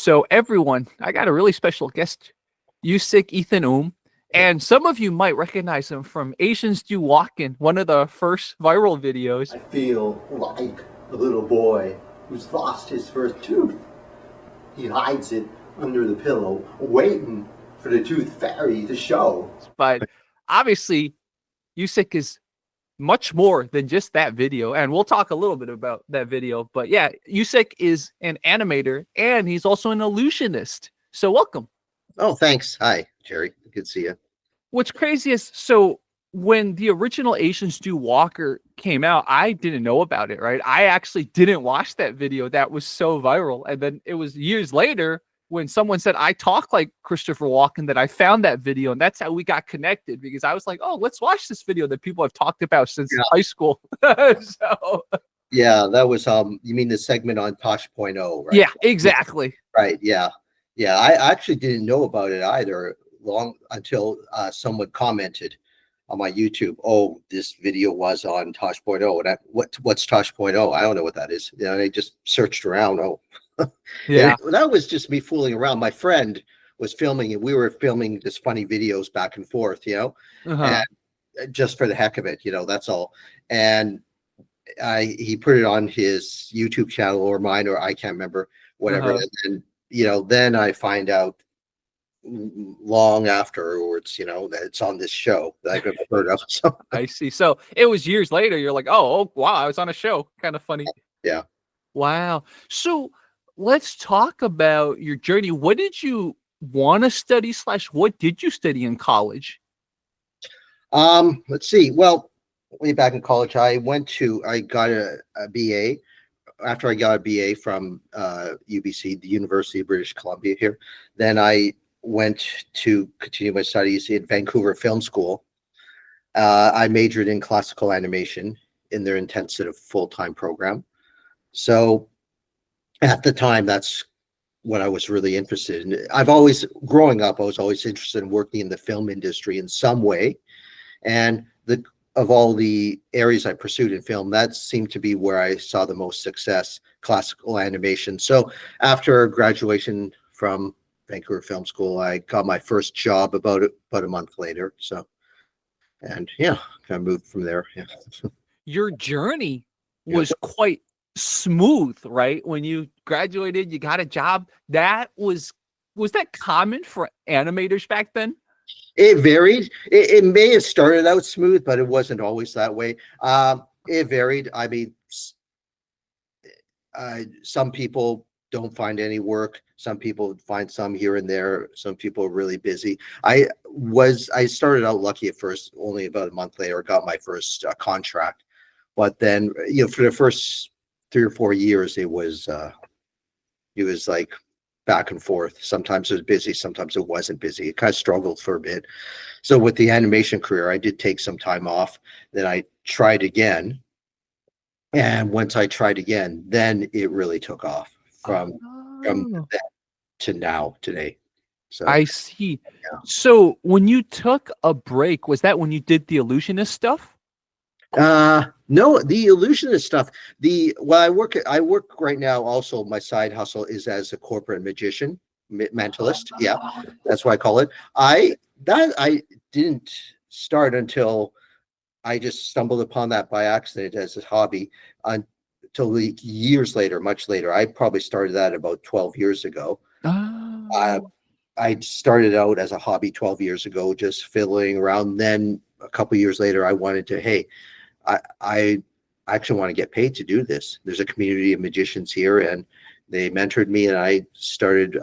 So everyone, I got a really special guest, Yoosik Ethan. And some of you might recognize him from Asians Do Walken, one of the first viral videos. I feel like a little boy who's lost his first tooth. He hides it under the pillow, waiting for the tooth fairy to show. But obviously, Yoosik is much more than just that video, and we'll talk a little bit about that video. But yeah, Yoosik is an animator, and he's also an illusionist. So welcome. Oh, thanks. Hi, Jerry. Good to see you. What's crazy is, so when the original Asians Do Walker came out, I didn't know about it, right? I actually didn't watch that video that was so viral. And then it was years later when someone said I talk like Christopher Walken that I found that video, and that's how we got connected, because I was like, oh, let's watch this video that people have talked about since high school. So yeah, that was you mean the segment on Tosh.0, right? Yeah, exactly. Right. Yeah. I actually didn't know about it either long until someone commented on my YouTube, oh, this video was on Tosh.0. And what's Tosh.0? I don't know what that is. You know, I just searched around. Oh, yeah. That was just me fooling around. My friend was filming, and we were filming just funny videos back and forth, and just for the heck of it, that's all. And he put it on his YouTube channel or mine, or I can't remember, whatever. And then I find out long afterwards, that it's on this show that I've never heard of. So I see. So it was years later. You're like, oh wow, I was on a show. Kind of funny. Yeah. Wow. So let's talk about your journey. What did you want to study / what did you study in college? Let's see. Well, way back in college, I got a BA. After I got a BA from UBC, the University of British Columbia here, then I went to continue my studies in Vancouver Film School. I majored in classical animation in their intensive full-time program. So at the time, that's what I was really interested in. Growing up, I was always interested in working in the film industry in some way. And of all the areas I pursued in film, that seemed to be where I saw the most success, classical animation. So after graduation from Vancouver Film School, I got my first job about a month later. So, and yeah, kind of moved from there. Yeah. Your journey was quite smooth, right? When you graduated, you got a job. Was that common for animators back then? It varied. It may have started out smooth, but it wasn't always that way. It varied. I mean, some people don't find any work. Some people find some here and there. Some people are really busy. I started out lucky at first. Only about a month later, got my first contract. But then, for the first 3 or 4 years, it was like back and forth. Sometimes it was busy, sometimes it wasn't busy. It kind of struggled for a bit. So with the animation career, I did take some time off. Then I tried again. And once I tried again, then it really took off from that to now, today. So I see. Yeah. So when you took a break, was that when you did the Illusionist stuff? No, the Illusionist stuff. I work right now. Also, my side hustle is as a corporate magician, mentalist. Yeah, that's what I call it. I didn't start until I just stumbled upon that by accident as a hobby until years later, much later. I probably started that about 12 years ago. I started out as a hobby 12 years ago, just fiddling around. Then a couple years later, I wanted to, hey, I actually want to get paid to do this. There's a community of magicians here, and they mentored me, and I started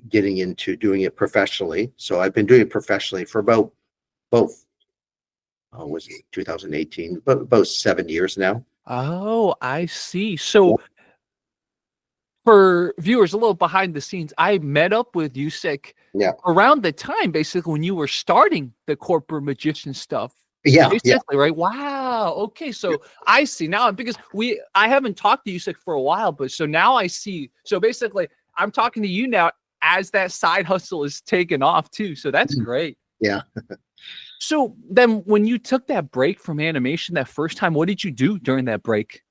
getting into doing it professionally. So I've been doing it professionally for about was it 2018? About 7 years now. Oh, I see. So for viewers, a little behind the scenes, I met up with Yoosik around the time, basically, when you were starting the corporate magician stuff. Yeah, basically, right? Wow. Okay, so I see now, because I haven't talked to Yoosik for a while, but so now I see. So basically, I'm talking to you now as that side hustle is taken off too. So that's great. Yeah. So then, when you took that break from animation that first time, what did you do during that break?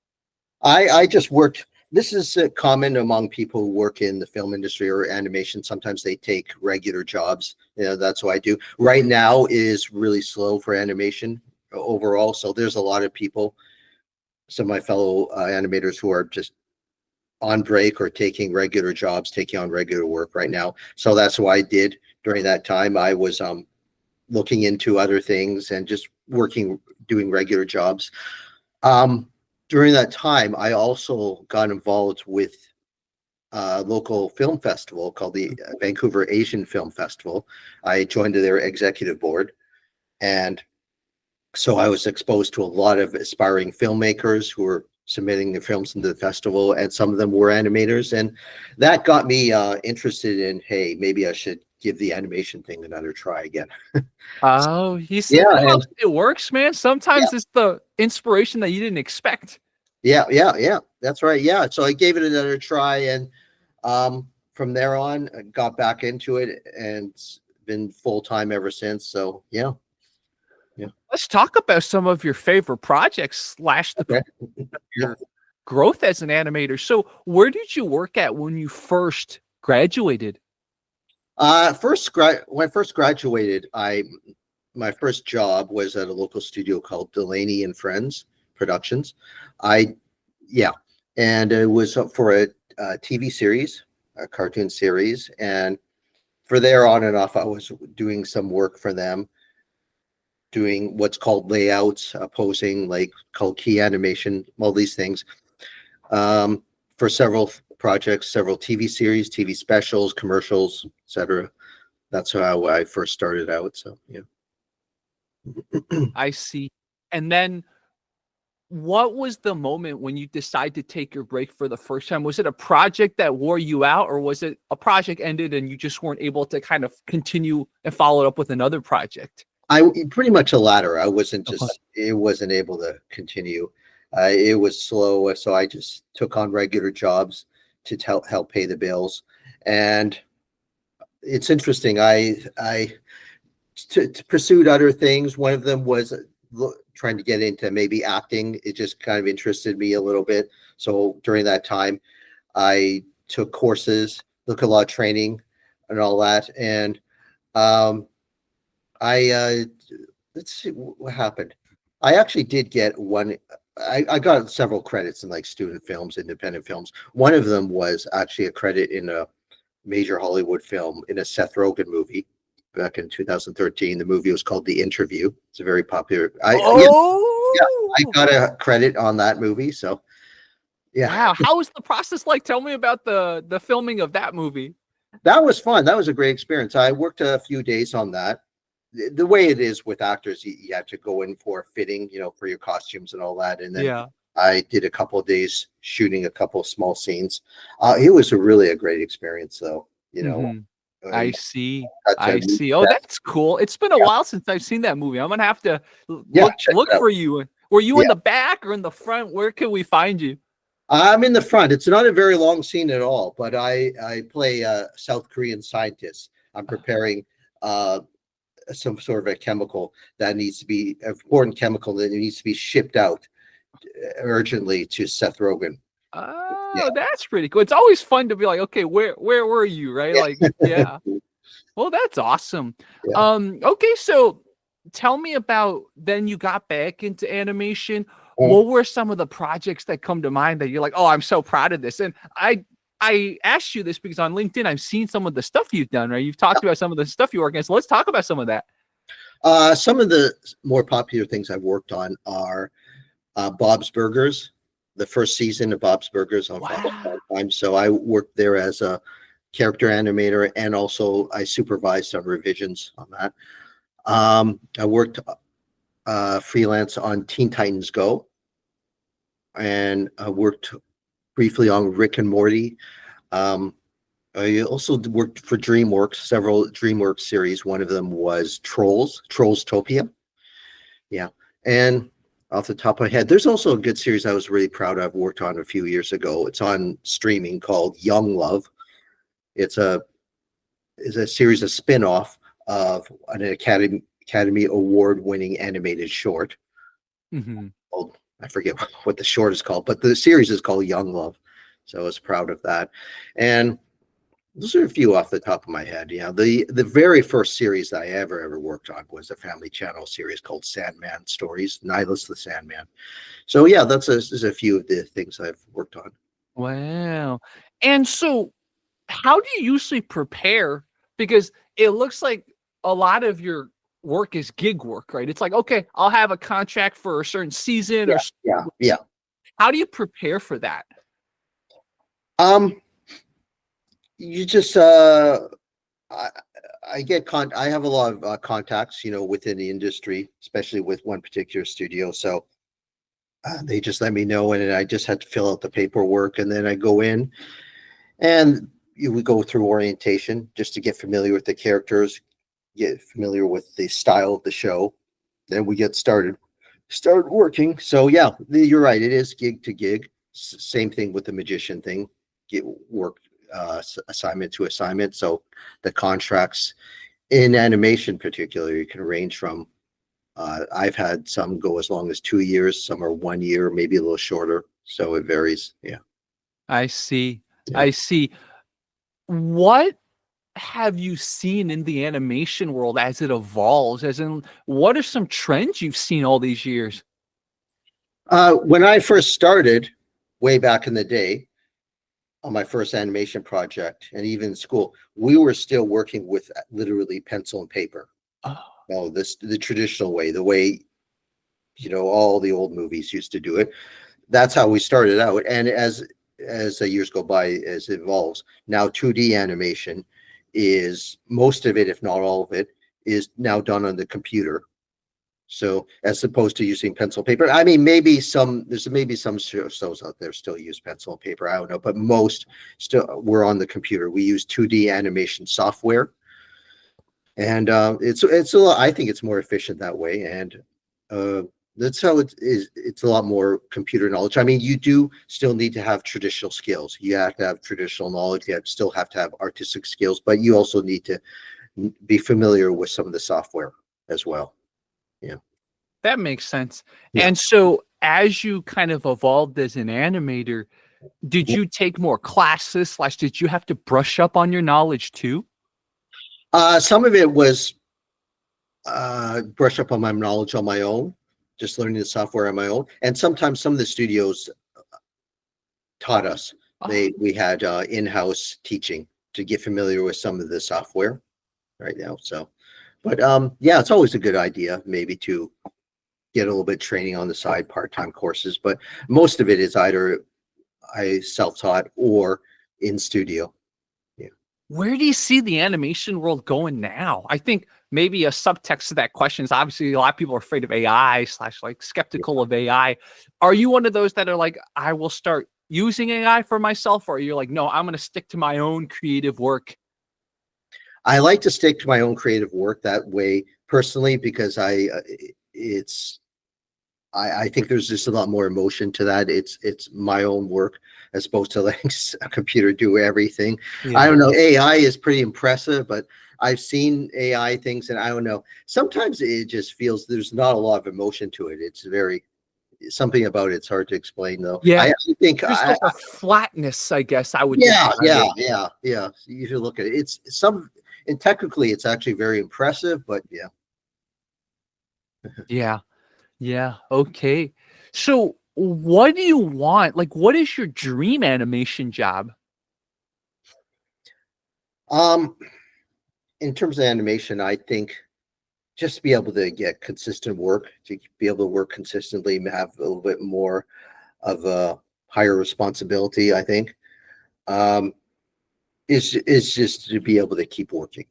I just worked This is common among people who work in the film industry or animation. Sometimes they take regular jobs. That's what I do. Right now is really slow for animation overall. So there's a lot of people, some of my fellow animators who are just on break or taking regular jobs, taking on regular work right now. So that's what I did during that time. I was looking into other things and just working, doing regular jobs. During that time, I also got involved with a local film festival called the Vancouver Asian Film Festival. I joined their executive board, and so I was exposed to a lot of aspiring filmmakers who were submitting their films into the festival, and some of them were animators, and that got me interested in, hey, maybe I should give the animation thing another try again. Oh, you see Yeah, how and it works, man. yeah, Sometimes it's the inspiration that you didn't expect. yeah, that's right. Yeah, so I gave it another try, and from there on, I got back into it, and it's been full time ever since. So yeah, yeah, Let's talk about some of your favorite projects slash the okay, yeah. your growth as an animator. So, where did you work at when you first graduated? When I first graduated, my first job was at a local studio called Delaney and Friends Productions. I Yeah, and it was for a TV series, a cartoon series, and for there on and off, I was doing some work for them, doing what's called layouts, posing, like called key animation, all these things, for several projects, several TV series, TV specials, commercials, etc. That's how I first started out. So yeah. I see. And then what was the moment when you decided to take your break for the first time? Was it a project that wore you out, or was it a project ended and you just weren't able to kind of continue and follow it up with another project? I pretty much a latter. Okay. It wasn't able to continue. It was slow, so I just took on regular jobs to help pay the bills. And it's interesting. I pursued other things. One of them was trying to get into maybe acting. It just kind of interested me a little bit. So during that time, I took courses, took a lot of training, and all that. And I let's see what happened. I actually did get one. I got several credits in like student films, independent films. One of them was actually a credit in a major Hollywood film in a Seth Rogen movie back in 2013. The movie was called The Interview. It's a very popular. Yeah, I Oh, got a credit on that movie. So yeah, wow. How was the process like? Tell me about the filming of that movie. that was fun. That was a great experience. I worked a few days on that. The way it is with actors, you have to go in for fitting, for your costumes and all that. And then Yeah. I did a couple of days shooting a couple of small scenes. It was a great experience, though. Mhm. I And see. got to I meet see. Oh, that. that's cool. It's been a Yeah, while since I've seen that movie. I'm gonna have to yeah, check look it out. for you. Were you in Yeah, the back or in the front? Where can we find you? I'm in the front. It's not a very long scene at all, but I play a South Korean scientist. I'm preparing uh, some sort of a chemical that needs to be an important chemical that needs to be shipped out urgently to Seth Rogen. Yeah, Oh, that's pretty cool. It's always fun to be like, okay, where were you? Right? Like, yeah, yeah. Well, that's awesome. yeah. Okay, so tell me about then you got back into animation. Mm. What were some of the projects that come to mind that you're like, oh, I'm so proud of this? And I asked you this because on LinkedIn I've seen some of the stuff you've done, right? You've talked about some of the stuff you work on. So let's talk about some of that. Some of the more popular things I've worked on are Bob's Burgers, the first season of Bob's Burgers on Fox Wow. Time. So I worked there as a character animator, and also I supervised some revisions on that. I worked freelance on Teen Titans Go, and I worked briefly on Rick and Morty. Um, I also worked for DreamWorks, several DreamWorks series. One of them was Trolls Topia. Yeah. And off the top of my head, there's also a good series I was really proud of, worked on a few years ago. It's on streaming called Young Love. It's a series, a spin-off of an Academy Award winning animated short Mhm. called, I forget what the short is called, but the series is called Young Love. So I was proud of that. And those are a few off the top of my head. Yeah, the very first series that I ever worked on was a Family Channel series called Sandman Stories, Nihilus the Sandman. So yeah, just a few of the things I've worked on. Wow. And so how do you usually prepare? Because it looks like a lot of your work is gig work, right? It's like, okay, I'll have a contract for a certain season or Yeah. how do you prepare for that? Um, you just I, I have a lot of contacts, within the industry, especially with one particular studio. So they just let me know, and I just had to fill out the paperwork, and then I go in, and we go through orientation just to get familiar with the characters, get familiar with the style of the show. Then we get started working. So yeah, you're right. It is gig to gig. Same thing with the magician thing. Get work assignment to assignment. So the contracts in animation, particularly, can range from. I've had some go as long as 2 years. Some are 1 year, maybe a little shorter. So it varies. Yeah. I see. Yeah. I see. What have you seen in the animation world as it evolves? As in, what are some trends you've seen all these years? When I first started, way back in the day, on my first animation project, and even in school, we were still working with literally pencil and paper. Oh, Oh, the traditional way, the way all the old movies used to do it. That's how we started out. And as the years go by, as it evolves, now 2D animation is most of it, if not all of it, is now done on the computer. So as opposed to using pencil and paper, I mean, there's maybe some shows out there still use pencil and paper. I don't know, but most still we're on the computer. We use 2D animation software, and it's a lot. I think it's more efficient that way, and uh, that's how it is. It's a lot more computer knowledge. I mean, you do still need to have traditional skills. You have to have traditional knowledge. Still have to have artistic skills, but you also need to be familiar with some of the software as well. Yeah. that makes sense. Yeah. And so, as you kind of evolved as an animator, did you take more classes? Slash, did you have to brush up on your knowledge too? Some of it was brush up on my knowledge on my own, just learning the software on my own. And sometimes some of the studios taught us. Oh, We had in-house teaching to get familiar with some of the software right now. So, but yeah, it's always a good idea maybe to get a little bit training on the side, part-time courses. But most of it is either I self-taught or in studio. Yeah. where do you see the animation world going now? I think maybe a subtext to that question is obviously a lot of people are afraid of AI slash like skeptical of AI. Are you one of those that are like, I will start using AI for myself, or you're like, no, I'm going to stick to my own creative work? I like to stick to my own creative work that way personally because it's I think there's just a lot more emotion to that. It's my own work as opposed to letting a computer do everything. I Yeah. don't know. AI is pretty impressive, but I've seen AI things, and I don't know. Sometimes it just feels there's not a lot of emotion to it. It's very something about it's hard to explain though. Yeah. I actually think There's like a flatness, I guess I would yeah, describe yeah, it. yeah, yeah. You should look at it. It's some and technically it's actually very impressive, but yeah. Yeah. Yeah. Okay. So what do you want? Like, what is your dream animation job? Um, in terms of animation, I think just to be able to get consistent work, to be able to work consistently, have a little bit more of a higher responsibility, I think, um, is just to be able to keep working.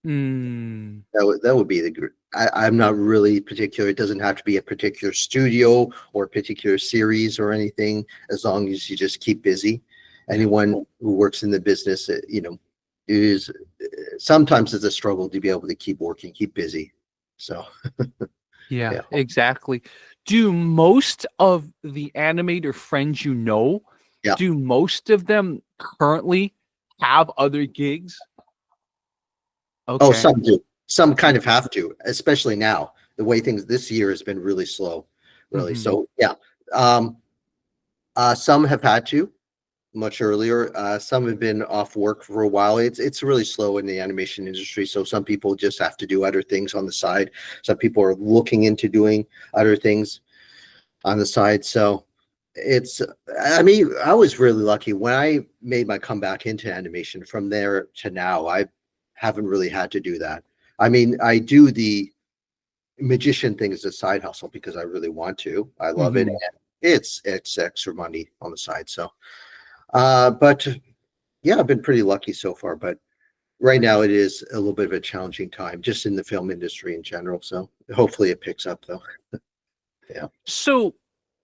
Mm, That would be I'm not really particular. It doesn't have to be a particular studio or a particular series or anything, as long as you just keep busy. yeah. Anyone who works in the business, is sometimes it's a struggle to be able to keep working, keep busy. So Yeah, yeah. exactly. Do most of the animator friends you know, Yeah. do most of them currently have other gigs? Oh, Okay. some do. Some kind of have to, especially now. The way things this year has been really slow, really. Mhm. So yeah. Um, some have had to. much earlier. Some have been off work for a while. It's really slow in the animation industry. So some people just have to do other things on the side. Some people are looking into doing other things on the side. So it's, I mean, I was really lucky when I made my comeback into animation. From there to now, I haven't really had to do that. I mean, I do the magician thing as a side hustle because I really want to. I love it. Mhm. And it's extra money on the side. So but yeah, I've been pretty lucky so far. But right now it is a little bit of a challenging time just in the film industry in general. So hopefully it picks up though. Yeah. So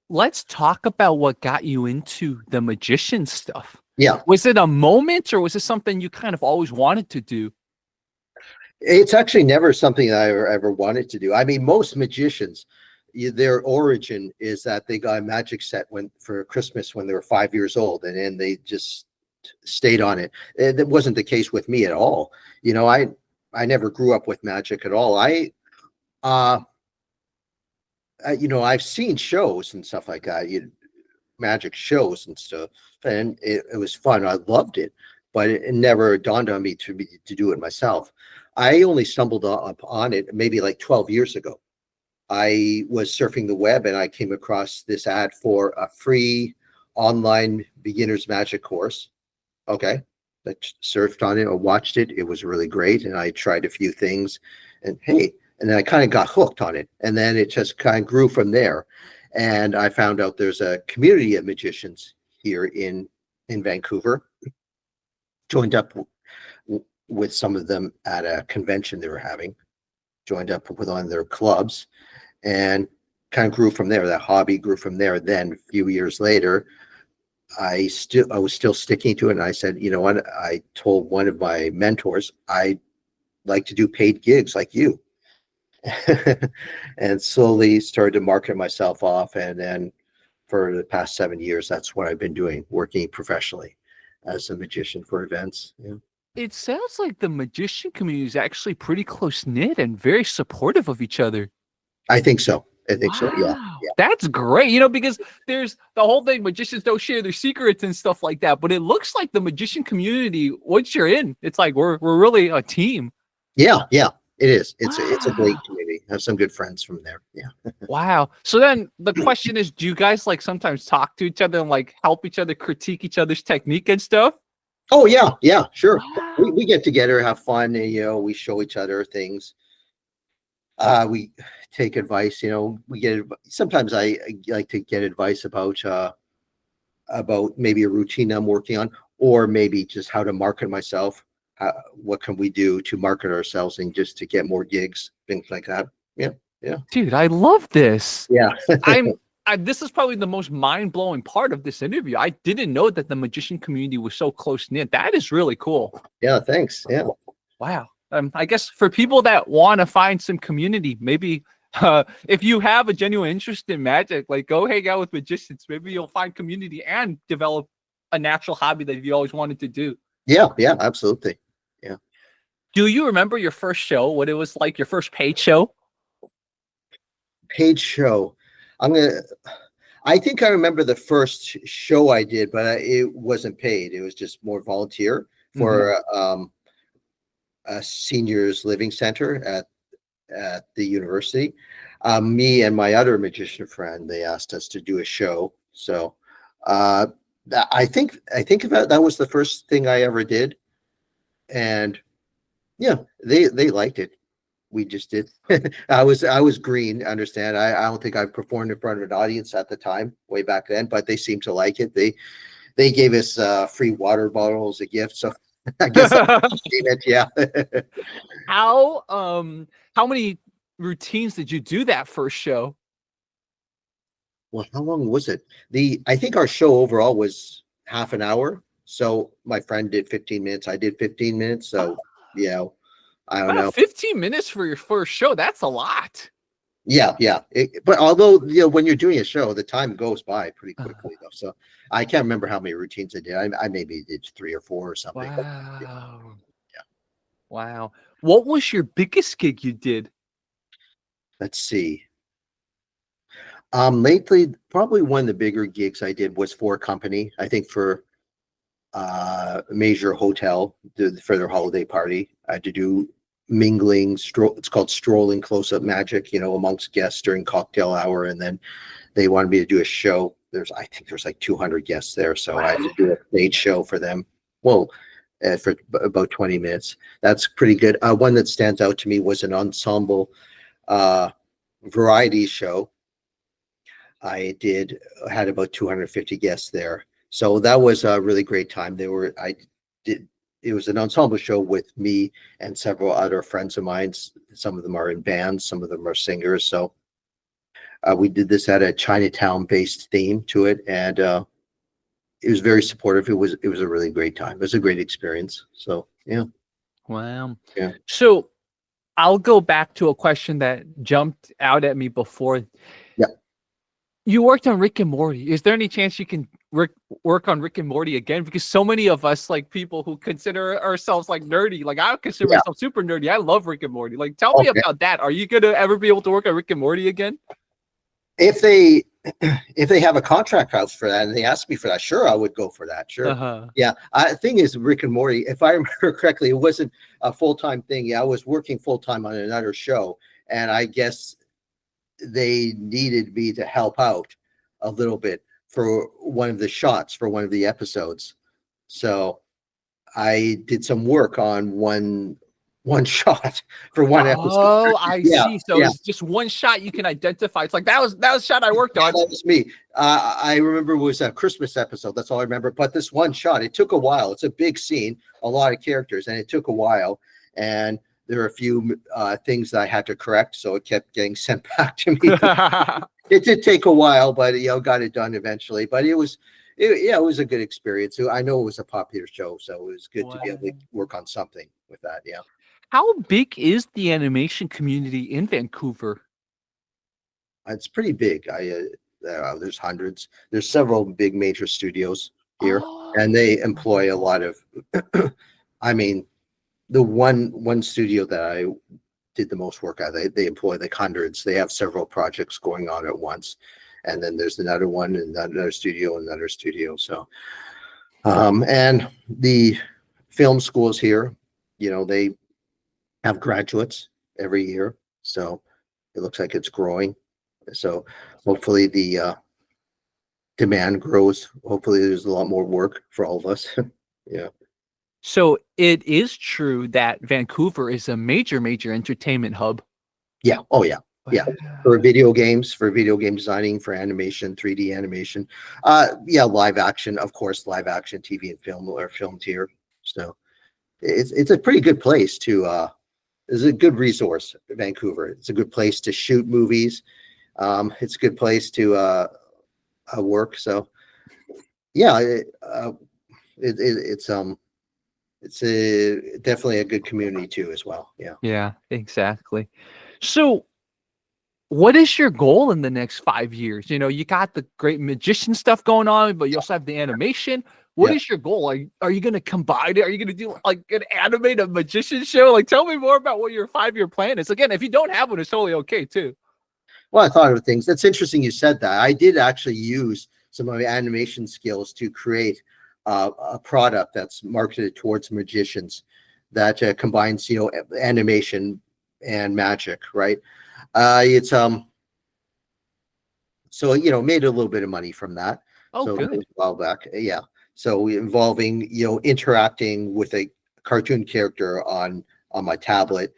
let's talk about what got you into the magician stuff. Yeah. Was it a moment or was it something you kind of always wanted to do? It's actually never something that I ever wanted to do. I mean, most magicians, their origin is that they got a magic set when for Christmas when they were 5 years old, and then they just stayed on it. That wasn't the case with me at all. You know, I never grew up with magic at all. Uh, you know, I've seen shows and stuff like that, magic shows and stuff, and it was fun. I loved it, but it never dawned on me to do it myself. I only stumbled on it maybe like 12 years ago. I was surfing the web and I came across this ad for a free online beginner's magic course. Okay. I surfed on it or watched it. It was really great. And I tried a few things and hey, and then I kind of got hooked on it. And then it just kind of grew from there. And I found out there's a community of magicians here in Vancouver. Joined up with some of them at a convention they were having. Joined up with one of their clubs and kind of grew from there. That hobby grew from there. Then a few years later, I was still sticking to it. And I said, you know what? I told one of my mentors, I like to do paid gigs like you. And slowly started to market myself off. And then for the past 7 years, that's what I've been doing, working professionally as a magician for events. Yeah. It sounds like the magician community is actually pretty close knit and very supportive of each other. I think so. I think so. Yeah. Wow, Yeah. that's great. You know, because there's the whole thing, magicians don't share their secrets and stuff like that. But it looks like the magician community, once you're in, it's like we're really a team. Yeah. Yeah. It is. It's a great Wow. community. I have some good friends from there. Yeah. Wow. So then the question is, do you guys like sometimes talk to each other and like help each other critique each other's technique and stuff? Oh yeah. Yeah. Sure. Wow. We get together, have fun, and you know, we show each other things. We take advice, you know, we get sometimes I like to get advice about maybe a routine I'm working on, or maybe just how to market myself. What can we do to market ourselves and just to get more gigs, things like that. Yeah, yeah, Dude, I love this. yeah, I'm this is probably the most mind-blowing part of this interview. I didn't know that the magician community was so close knit. That is really cool. yeah. Thanks. Yeah, Wow. I guess for people that want to find some community, maybe if you have a genuine interest in magic, like go hang out with magicians. Maybe you'll find community and develop a natural hobby that you always wanted to do. yeah, yeah. Absolutely. Yeah. Do you remember your first show? What it was like, your first paid show? Paid show. I'm gonna. I think I remember the first show I did, but it wasn't paid. It was just more volunteer Mhm. for a seniors living center at the university. Me and my other magician friend, they asked us to do a show. So uh, I think about that was the first thing I ever did, and yeah, they liked it. We just did. I was green. Understand? I don't think I performed in front of an audience at the time, way back then, but they seemed to like it. They gave us free water bottles as a gift, so I guess I gave it. Yeah. how how many routines did you do that first show? Well, how long was it? I think our show overall was half an hour. So my friend did 15 minutes. I did 15 minutes. Oh, So, yeah, I don't wow, know. 15 minutes for your first show. That's a lot. Yeah, yeah. But although, you know, when you're doing a show, the time goes by pretty quickly though. So I can't remember how many routines I did. I maybe did 3 or 4 or something. Yeah, Wow. Wow. What was your biggest gig you did? let's see. Lately, probably one of the bigger gigs I did was for a company. I think for major hotel for their holiday party. I had to do mingling, it's called strolling close-up magic, amongst guests during cocktail hour. And then they wanted me to do a show. I think there's like 200 guests there. So I had to do a stage show for them. Well, for about 20 minutes. That's pretty good. One that stands out to me was an ensemble variety show. I had about 250 guests there. So that was a really great time. It was an ensemble show with me and several other friends of mine. Some of them are in bands, some of them are singers. So we did this at a Chinatown-based theme to it, and it was very supportive. It was a really great time. It was a great experience. So yeah. Wow. Yeah. So I'll go back to a question that jumped out at me before. Yeah. You worked on Rick and Morty. Is there any chance you can work on Rick and Morty again? Because so many of us, like people who consider ourselves like nerdy, like I consider myself super nerdy. I love Rick and Morty. Like, tell me about that. Are you gonna ever be able to work on Rick and Morty again? If they have a contract house for that and they ask me for that, sure, I would go for that. Sure. Yeah. The thing is, Rick and Morty, if I remember correctly, it wasn't a full-time thing. Yeah, I was working full-time on another show, and I guess they needed me to help out a little bit for one of the shots for one of the episodes. So I did some work on one shot for one episode. Oh, I see. So it's just one shot you can identify. It's like that was the shot I worked on. That was me. I remember it was a Christmas episode. That's all I remember. But this one shot, it took a while. It's a big scene, a lot of characters, and it took a while. And there are a few things that I had to correct, so it kept getting sent back to me. It did take a while, but got it done eventually. But it was a good experience. I know it was a popular show, so it was good to be able to work on something with that. Yeah. How big is the animation community in Vancouver? It's pretty big. There's hundreds. There's several big major studios here, and they employ a lot of. I mean, the one studio that I did the most work at, they employ like hundreds. They have several projects going on at once, and then there's another one, and another studio, and another studio. So, and the film schools here, they have graduates every year, so it looks like it's growing. So hopefully the demand grows. Hopefully there's a lot more work for all of us. Yeah. So it is true that Vancouver is a major entertainment hub. Yeah. Oh yeah. Yeah. For video games, for video game designing, for animation, 3D animation. Live action, of course, live action TV and film are filmed here. So it's a pretty good place to it's a good resource, Vancouver. It's a good place to shoot movies. It's a good place to work. So yeah, it's definitely a good community too as well. Yeah. Yeah, exactly. So what is your goal in the next 5 years? You got the great magician stuff going on, but you also have the animation. What is your goal? Are you going to combine it? Are you going to do like an animated magician show? Like, tell me more about what your 5-year plan is. Again, if you don't have one, it's totally okay too. Well, I thought of things. That's interesting you said that. I did actually use some of my animation skills to create a product that's marketed towards magicians that combines, animation and magic, right? It's so made a little bit of money from that. Oh, good. A while back, yeah. So involving interacting with a cartoon character on my tablet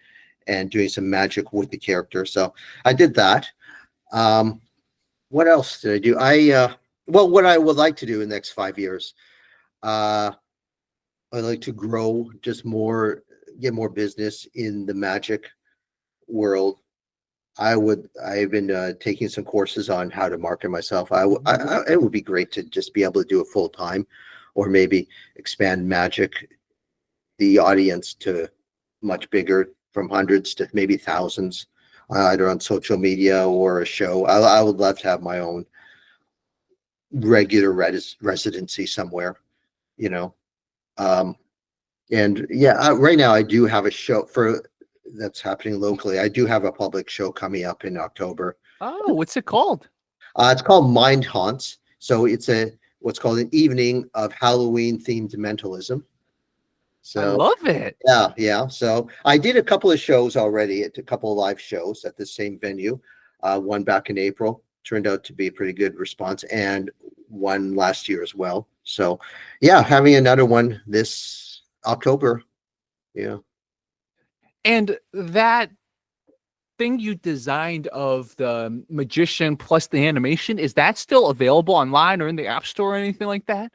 and doing some magic with the character. So I did that. What else did I do? What I would like to do in the next 5 years, I'd like to grow just more, get more business in the magic world. I've been taking some courses on how to market myself. It would be great to just be able to do it full time, or maybe expand magic, the audience to much bigger, from hundreds to maybe thousands, either on social media or a show. I would love to have my own regular residency somewhere, and right now I do have a show that's happening locally. I do have a public show coming up in October. Oh, what's it called? It's called Mind Haunts. So it's what's called an evening of Halloween themed mentalism. I So love it. yeah. So I did a couple of shows already, at a couple of live shows at the same venue. One back in April turned out to be a pretty good response, and one last year as well. So yeah, having another one this October. Yeah. And that thing you designed of the magician plus the animation, is that still available online or in the App Store or anything like that?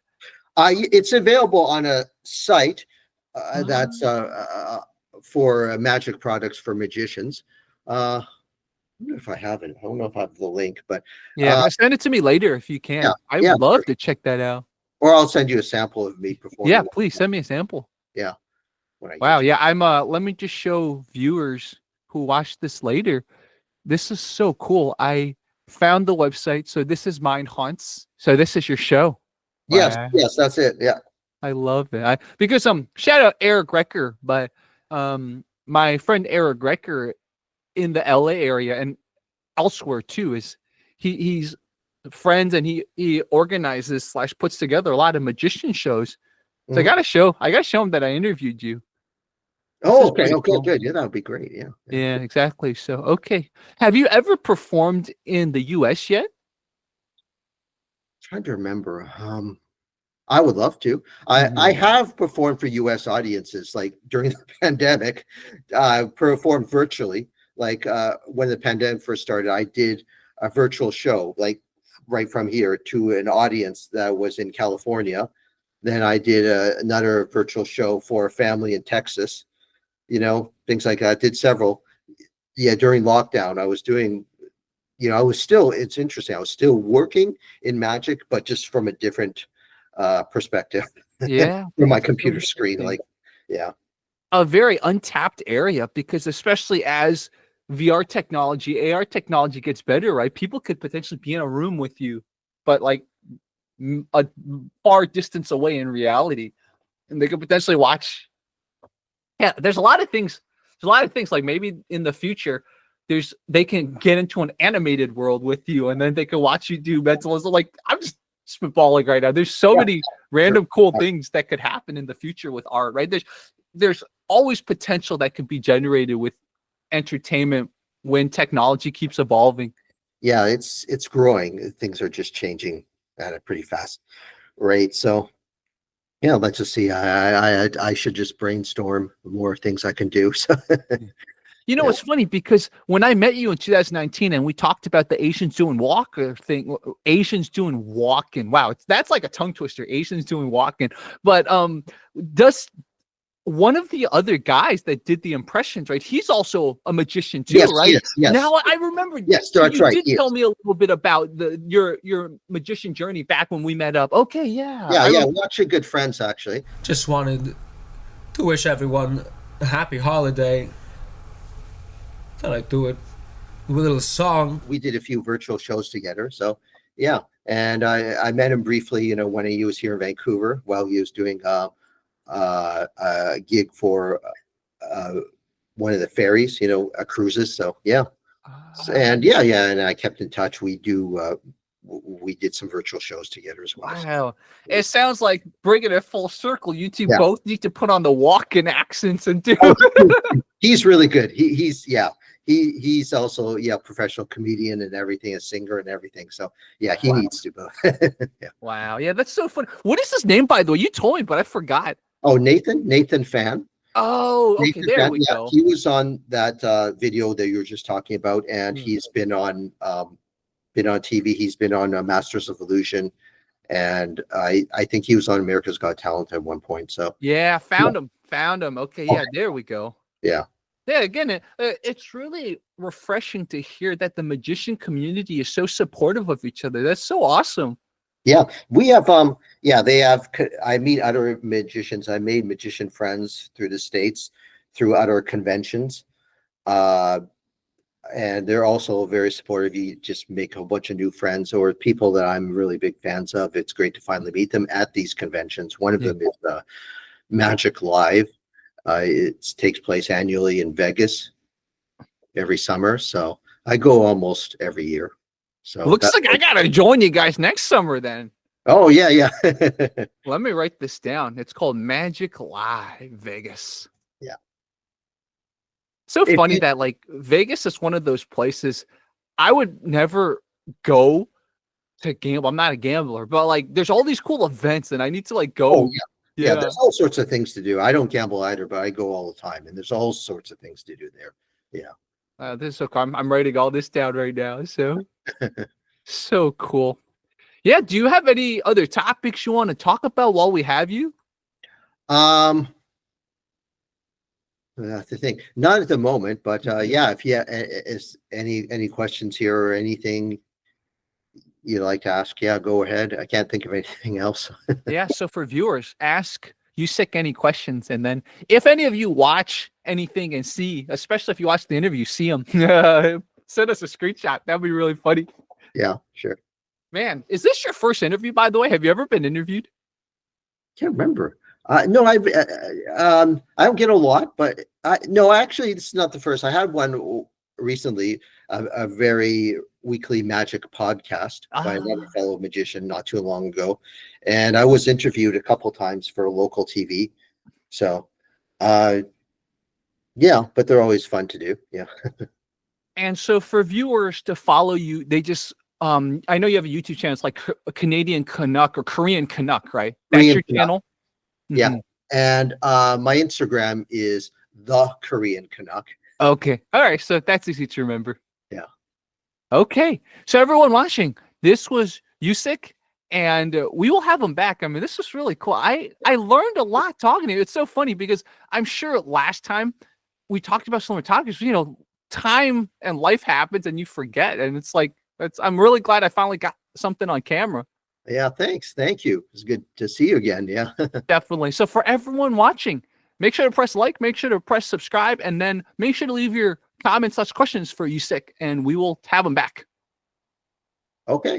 It's available on a site that's Ah. for magic products for magicians. I don't know if I have it. I don't know if I have the link, but Yeah, send it to me later if you yeah, can. I yeah, would love to check that out. or I'll send you a sample of me Yeah, performing. please send me a sample. Yeah, when I get Wow, to. yeah, I'm let me just show viewers who watch this later. This is so cool. I found the website. So this is Mind Haunts. So this is your show. Yes, Wow. yes, that's it. Yeah. I love it. Because shout out Eric Recker, but my friend Eric Recker in the LA area and elsewhere too is he's friends, and he organizes slash puts together a lot of magician shows. So Mhm. I gotta show him that I interviewed you. This Oh, is okay. pretty Okay, cool. good. Yeah, that would be great. Yeah. Yeah. Yeah, exactly. So okay. Have you ever performed in the US yet? Trying to remember. I would love to. I Mhm. have performed for U.S. audiences, like during the pandemic. Performed virtually. Like when the pandemic first started, I did a virtual show, like right from here to an audience that was in California. Then I did another virtual show for a family in Texas. Things like that. Did several. Yeah, during lockdown, I was doing. I was still. It's interesting. I was still working in magic, but just from a different perspective Yeah, from my that's so computer screen. interesting. Like, yeah, A very untapped area, because especially as VR technology, AR technology gets better, right? People could potentially be in a room with you, but like a far distance away in reality, and they could potentially watch. Yeah, there's a lot of things. There's a lot of things like maybe in the future, they can get into an animated world with you, and then they can watch you do mentalism. Like I'm just spitballing right now. There's so yeah, many sure. random cool things that could happen in the future with art, right? There's always potential that could be generated with entertainment when technology keeps evolving. Yeah, it's growing. Things are just changing at a pretty fast rate. So yeah, let's just see. I should just brainstorm more things I can do. So You know, yeah, it's funny because when I met you in 2019 and we talked about the Asians doing Walker thing, Asians doing Walken. Wow, that's like a tongue twister. Asians doing Walken. But does one of the other guys that did the impressions, right? He's also a magician too, yes, right? yes, yes, Now I remember. yes. So That's you right. did tell Yes, me a little bit about your magician journey back when we met up. Okay, yeah, yeah, I yeah. remember. We're actually good friends, actually. Just wanted to wish everyone a happy holiday. Thought I'd do it with a little song. We did a few virtual shows together. So yeah, and I met him briefly. When he was here in Vancouver while he was doing a gig for uh, one of the ferries, cruises. So yeah, and yeah, and I kept in touch. We did some virtual shows together as well. So, Wow. It sounds like bringing it full circle. You two yeah. both need to put on the walk-in accents and do. Oh, he's really good. He's yeah. He's also professional comedian and everything, a singer and everything. So yeah, he Wow. needs to both. Yeah. Wow. Yeah, that's so fun. What is his name, by the way? You told me, but I forgot. Oh, Nathan Fan. Oh, okay. Nathan There Fan. we Yeah, go. he was on that video that you were just talking about, and Hmm. he's been on TV. He's been on Masters of Illusion, and I think he was on America's Got Talent at one point. So Yeah, yeah, found him. Found him. Okay. okay, Yeah, there we go. yeah, Yeah, again, it's really refreshing to hear that the magician community is so supportive of each other. That's so awesome. yeah. We have yeah, they have. I meet other magicians. I made magician friends through the States, through other conventions. Uh, and they're also very supportive. You just make a bunch of new friends or people that I'm really big fans of. It's great to finally meet them at these conventions. One of Yeah. them is Magic Live. It takes place annually in Vegas every summer, so I go almost every year. So Looks like I gotta join you guys next summer then. Oh yeah, yeah. Let me write this down. It's called Magic Live Vegas. Yeah. So If funny you- that like Vegas is one of those places I would never go to gamble. I'm not a gambler, but like there's all these cool events and I need to like oh go. yeah, yeah. Yeah. There's all sorts of things to do. I don't gamble either, but I go all the time, and there's all sorts of things to do there. Yeah. This is so cool. I'm writing all this down right now. So cool. Yeah. Do you have any other topics you want to talk about while we have you? That's the thing. Not at the moment, but yeah. If you is any questions here or anything you'd like to ask, yeah, go ahead. I can't think of anything else. Yeah. So for viewers, ask Yoosik any questions, and then if any of you watch anything and see, especially if you watch the interview, see them, send us a screenshot. That'd be really funny. Yeah, sure. Man, is this your first interview, by the way? Have you ever been interviewed? Can't remember. No, I don't get a lot, but no, actually, this is not the first. I had one recently, a very weekly magic podcast by another fellow magician not too long ago, and I was interviewed a couple times for local TV. So, yeah, but they're always fun to do. Yeah. And so for viewers to follow you, they just I know you have a YouTube channel. It's like a Canadian Canuck or Korean Canuck, right? That's Korean your Canuck. channel. Yeah. Mhm. And my Instagram is the Korean Canuck. Okay. All right. So that's easy to remember. Yeah. Okay. So everyone watching, this was Yoosik, and we will have him back. I mean, this was really cool. I learned a lot talking to you. It's so funny because I'm sure last time we talked about similar topics, you know, time and life happens and you forget. And it's like, I'm really glad I finally got something on camera. Yeah, thanks. Thank you. It's good to see you again. Yeah. Definitely. So for everyone watching, make sure to press like, make sure to press subscribe, and then make sure to leave your comments, questions for Yoosik, and we will have him back. Okay.